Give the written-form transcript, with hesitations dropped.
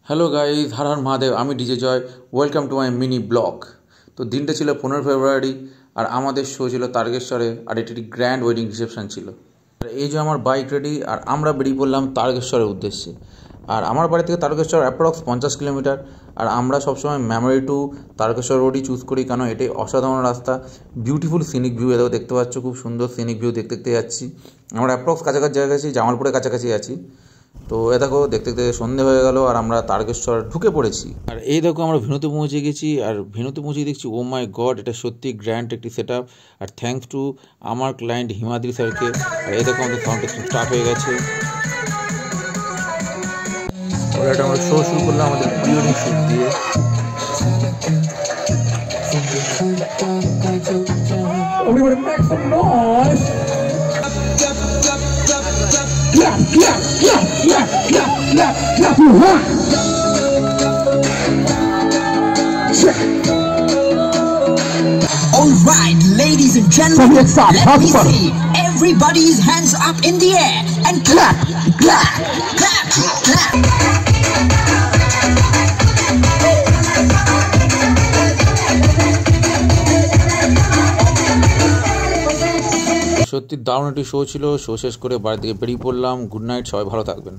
Hello guys, Har Har Mahadev. আমি DJ Joy. Welcome to my mini blog. তো দিনটা ছিল 15 ফেব্রুয়ারি, আর আমাদের শো ছিল তারকেশ্বরে, আর এটি একটি গ্র্যান্ড ওয়েডিং রিসেপশন ছিল। আর এই যে আমার বাইক রেডি, আর আমরা বেরিয়ে পড়লাম তারকেশ্বরের উদ্দেশ্যে। আর আমার বাড়ি থেকে তারকেশ্বর অ্যাপ্রক্স 50 কিলোমিটার। আর আমরা সবসময় মেমোরি টু তারকেশ্বর রোডই চুজ করি, কারণ এটাই অসাধারণ রাস্তা, বিউটিফুল সিনিক ভিউ। এটাও দেখতে পাচ্ছ, খুব সুন্দর সিনিক ভিউ দেখতে দেখতে যাচ্ছি। আমরা অ্যাপ্রক্স কাছাকাছি জায়গায় জামালপুরের কাছাকাছি আছি। তো এ দেখো, দেখতে দেখতে সন্ধে হয়ে গেল, আর আমরা তারকেশ্বর ঢুকে পড়েছি। আর এই দেখো, আমরা ভেনুতে পৌঁছে গেছি। আর ভেনুতে পৌঁছে দেখছি, ও মাই গড, এটা সত্যি গ্র্যান্ড একটি সেট আপ। আর থ্যাঙ্কস টু আমার ক্লায়েন্ট হিমাদ্রি স্যারকে। আর এই দেখো, আমাদের সাউন্ড টেস্টিং স্টার্ট হয়ে গেছে। এটা আমরা শো শুরু করলাম আমাদের প্রি ওয়েডিং শ্যুট দিয়ে। Everybody make some noise. Clap, clap, clap, clap, clap, clap, clap your hands. All right, ladies and gentlemen, let me see everybody's hands up in the air and clap, clap, clap, clap. সত্যি দারুণ একটি show ছিল। Show শেষ করে বাড়ি থেকে বেরিয়ে পড়লাম। গুড নাইট, সবাই ভালো থাকবেন।